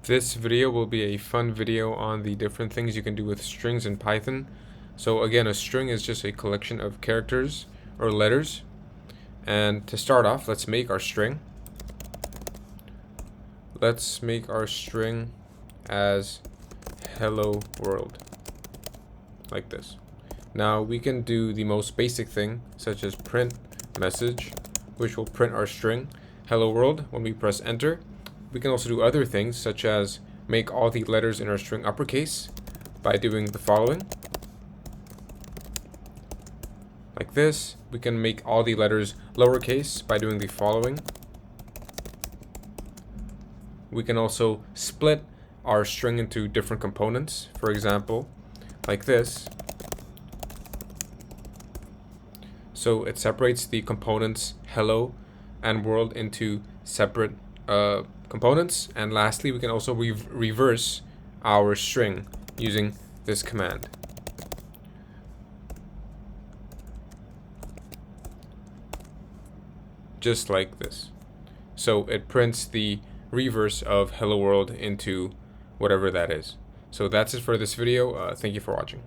This video will be a fun video on the different things you can do with strings in Python. So again, a string is just a collection of characters or letters. And to start off, let's make our string. Let's make our string as hello world, like this. Now we can do the most basic thing, such as print message, which will print our string hello world when we press enter. We can also do other things, such as make all the letters in our string uppercase by doing the following. Like this. We can make all the letters lowercase by doing the following. We can also split our string into different components, for example, like this. So it separates the components hello and world into separate components. And lastly, we can also reverse our string using this command. Just like this. So it prints the reverse of hello world into whatever that is. So that's it for this video. Thank you for watching.